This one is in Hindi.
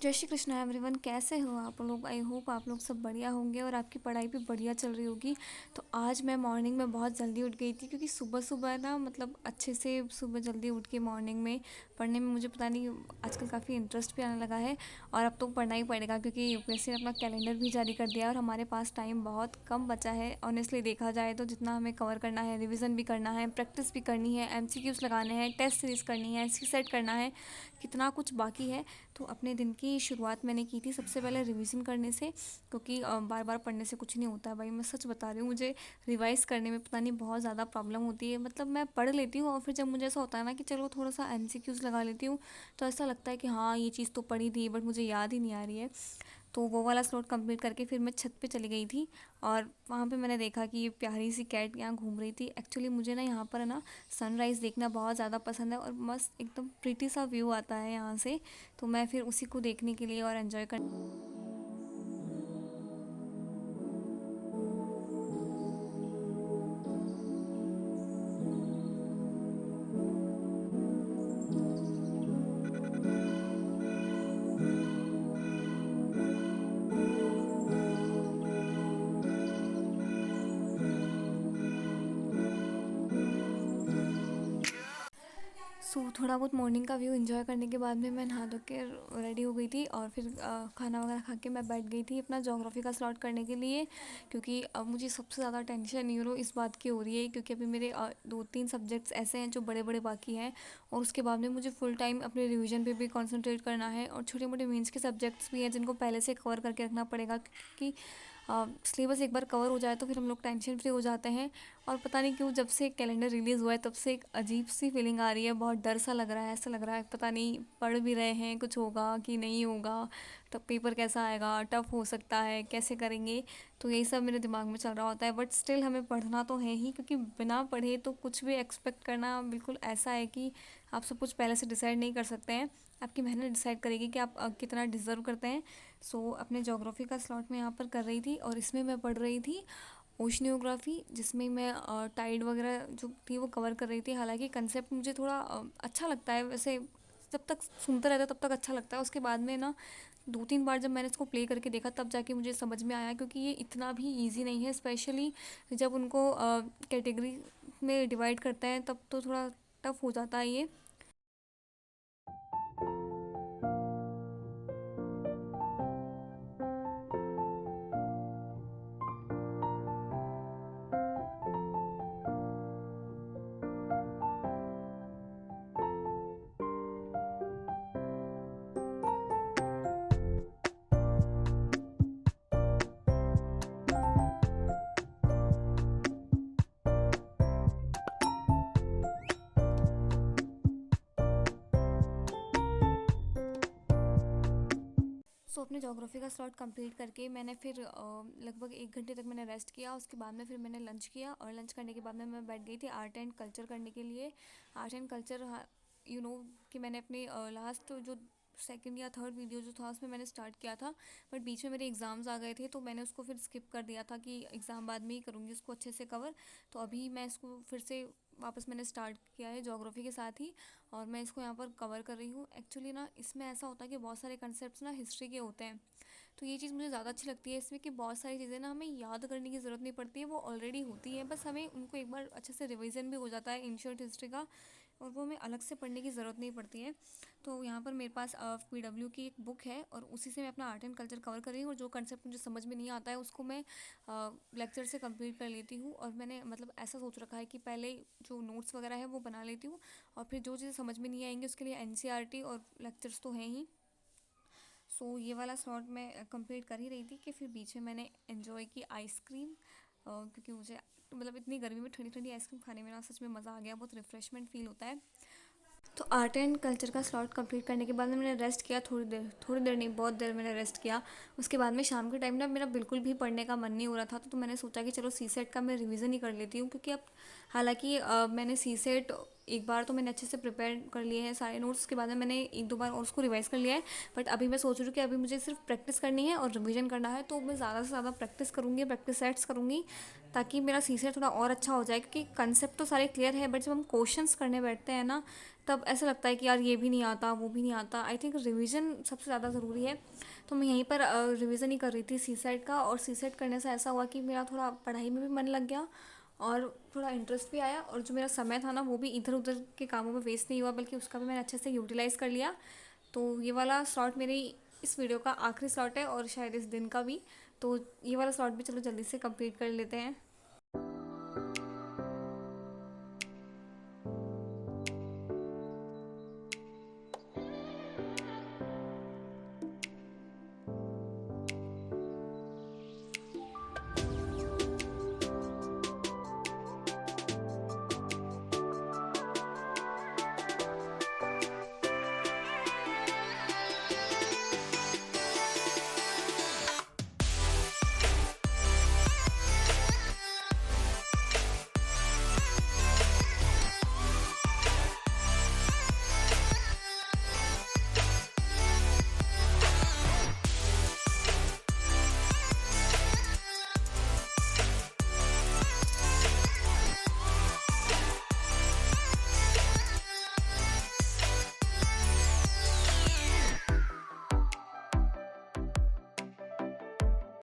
जय श्री कृष्ण एवरीवन। कैसे हो आप लोग? आई होप आप लोग सब बढ़िया होंगे और आपकी पढ़ाई भी बढ़िया चल रही होगी। तो आज मैं मॉर्निंग में बहुत जल्दी उठ गई थी क्योंकि सुबह सुबह ना मतलब अच्छे से सुबह जल्दी उठ के मॉर्निंग में पढ़ने में मुझे पता नहीं आजकल काफ़ी इंटरेस्ट भी आने लगा है। और अब तो पढ़ना ही पड़ेगा क्योंकि यूपीएससी ने अपना कैलेंडर भी जारी कर दिया है और हमारे पास टाइम बहुत कम बचा है। ऑनेस्टली देखा जाए तो जितना हमें कवर करना है, रिविज़न भी करना है, प्रैक्टिस भी करनी है, एमसीक्यूज़ लगाने हैं, टेस्ट सीरीज़ करनी है, सी सेट करना है, कितना कुछ बाकी है। तो अपने दिन की शुरुआत मैंने की थी सबसे पहले रिवीजन करने से, क्योंकि बार बार पढ़ने से कुछ नहीं होता है भाई। मैं सच बता रही हूँ, मुझे रिवाइज़ करने में पता नहीं बहुत ज़्यादा प्रॉब्लम होती है। मतलब मैं पढ़ लेती हूँ और फिर जब मुझे ऐसा होता है ना कि चलो थोड़ा सा एमसीक्यूज़ लगा लेती हूँ, तो ऐसा लगता है कि हाँ ये चीज़ तो पढ़ी थी बट मुझे याद ही नहीं आ रही है। तो वो वाला स्लॉट कंप्लीट करके फिर मैं छत पे चली गई थी और वहाँ पे मैंने देखा कि ये प्यारी सी कैट यहाँ घूम रही थी। एक्चुअली मुझे ना यहाँ पर है ना सनराइज़ देखना बहुत ज़्यादा पसंद है और मस्त एकदम प्रीटी सा व्यू आता है यहाँ से। तो मैं फिर उसी को देखने के लिए और एंजॉय कर थोड़ा बहुत मॉर्निंग का व्यू एंजॉय करने के बाद में मैं नहा धो के रेडी हो गई थी और फिर खाना वगैरह खा के मैं बैठ गई थी अपना ज्योग्राफी का स्लॉट करने के लिए। क्योंकि अब मुझे सबसे ज़्यादा टेंशन इस बात की हो रही है क्योंकि अभी मेरे दो तीन सब्जेक्ट्स ऐसे हैं जो बड़े बड़े बाकी हैं और उसके बाद में मुझे फुल टाइम अपने रिवीजन पे भी कंसंट्रेट करना है और छोटे मोटे मेंस के सब्जेक्ट्स भी हैं जिनको पहले से कवर करके रखना पड़ेगा क्योंकि सिलेबस एक बार कवर हो जाए तो फिर हम लोग टेंशन फ्री हो जाते हैं। और पता नहीं क्यों जब से कैलेंडर रिलीज़ हुआ है तब से एक अजीब सी फीलिंग आ रही है, बहुत डर सा लग रहा है। ऐसा लग रहा है पता नहीं पढ़ भी रहे हैं कुछ होगा कि नहीं होगा, तब पेपर कैसा आएगा, टफ हो सकता है, कैसे करेंगे। तो यही सब मेरे दिमाग में चल रहा होता है बट स्टिल हमें पढ़ना तो है ही क्योंकि बिना पढ़े तो कुछ भी एक्सपेक्ट करना बिल्कुल ऐसा है कि आप सब कुछ पहले से डिसाइड नहीं कर सकते हैं। आपकी मेहनत डिसाइड करेगी कि आप कितना डिज़र्व करते हैं। अपने जोग्राफ़ी का स्लॉट में यहाँ पर कर रही थी और इसमें मैं पढ़ रही थी ओशनियोग्राफी, जिसमें मैं टाइड वगैरह जो थी वो कवर कर रही थी। हालांकि कंसेप्ट मुझे थोड़ा अच्छा लगता है वैसे, जब तक सुनते रहता है तब तक अच्छा लगता है। उसके बाद में ना दो तीन बार जब मैंने इसको प्ले करके देखा तब जाके मुझे समझ में आया क्योंकि ये इतना भी इजी नहीं है, स्पेशली जब उनको कैटेगरी में डिवाइड करते हैं तब तो थोड़ा टफ हो जाता है ये। अपने जोग्राफ़ी का स्लॉट कंप्लीट करके मैंने फिर लगभग 1 घंटे तक मैंने रेस्ट किया। उसके बाद में फिर मैंने लंच किया और लंच करने के बाद में मैं बैठ गई थी आर्ट एंड कल्चर करने के लिए। आर्ट एंड कल्चर कि मैंने अपने लास्ट जो सेकंड या थर्ड वीडियो जो था उसमें मैंने स्टार्ट किया था बट बीच में मेरे एग्ज़ाम्स आ गए थे तो मैंने उसको फिर स्किप कर दिया था कि एग्ज़ाम बाद में ही करूँगी उसको अच्छे से कवर। तो अभी मैं इसको फिर से वापस मैंने स्टार्ट किया है जोग्राफ़ी के साथ ही और मैं इसको यहाँ पर कवर कर रही हूँ। एक्चुअली ना इसमें ऐसा होता है कि बहुत सारे कंसेप्ट ना हिस्ट्री के होते हैं। तो ये चीज़ मुझे ज़्यादा अच्छी लगती है इसमें कि बहुत सारी चीज़ें ना हमें याद करने की ज़रूरत नहीं पड़ती है, वो ऑलरेडी होती है, बस हमें उनको एक बार अच्छे से रिवीजन भी हो जाता है इन शॉर्ट हिस्ट्री का और वो हमें अलग से पढ़ने की ज़रूरत नहीं पड़ती है। तो यहाँ पर मेरे पास पीडब्ल्यू की एक बुक है और उसी से मैं अपना आर्ट एंड कल्चर कवर कर रही हूँ और जो कंसेप्ट मुझे समझ में नहीं आता है उसको मैं लेक्चर से कंप्लीट कर लेती हूँ। और मैंने मतलब ऐसा सोच रखा है कि पहले जो नोट्स वगैरह है वो बना लेती हूँ और फिर जो चीज़ें समझ में नहीं आएंगी उसके लिए एनसीईआरटी और लेक्चर्स तो हैं ही। ये वाला स्लॉट मैं कंप्लीट कर ही रही थी कि फिर बीच में मैंने एंजॉय की आइसक्रीम, क्योंकि मुझे मतलब इतनी गर्मी में ठंडी ठंडी आइसक्रीम खाने में ना सच में मज़ा आ गया, बहुत रिफ़्रेशमेंट फील होता है। तो आर्ट एंड कल्चर का स्लॉट कंप्लीट करने के बाद में मैंने रेस्ट किया थोड़ी देर नहीं बहुत देर मैंने रेस्ट किया। उसके बाद में शाम के टाइम ना मेरा बिल्कुल भी पढ़ने का मन नहीं हो रहा था तो मैंने सोचा कि चलो सी सेट का मैं रिवीज़न ही कर लेती हूँ क्योंकि अब हालांकि मैंने सी सेट एक बार तो मैंने अच्छे से प्रिपेयर कर लिए हैं सारे नोट्स, उसके बाद में मैंने एक दो बार और उसको रिवाइज़ कर लिया है। बट अभी मैं सोच रही हूँ कि अभी मुझे सिर्फ प्रैक्टिस करनी है और रिवीजन करना है, तो मैं ज़्यादा से ज़्यादा प्रैक्टिस करूँगी, प्रैक्टिस सेट्स करूँगी, ताकि मेरा सीसेट थोड़ा और अच्छा हो जाए। क्योंकि कंसेप्ट तो सारे क्लियर है, बट जब हम क्वेश्चंस करने बैठते हैं ना, तब ऐसा लगता है कि यार ये भी नहीं आता, वो भी नहीं आता। आई थिंक रिवीजन सबसे ज़्यादा ज़रूरी है। तो मैं यहीं पर रिवीजन ही कर रही थी सी सेट का, और सी सेट करने से ऐसा हुआ कि मेरा थोड़ा पढ़ाई में भी मन लग गया और थोड़ा इंटरेस्ट भी आया, और जो मेरा समय था ना वो भी इधर उधर के कामों में वेस्ट नहीं हुआ, बल्कि उसका भी मैंने अच्छे से यूटिलाइज़ कर लिया। तो ये वाला स्लॉट मेरी इस वीडियो का आखिरी स्लॉट है, और शायद इस दिन का भी। तो ये वाला स्लॉट भी चलो जल्दी से कंप्लीट कर लेते हैं।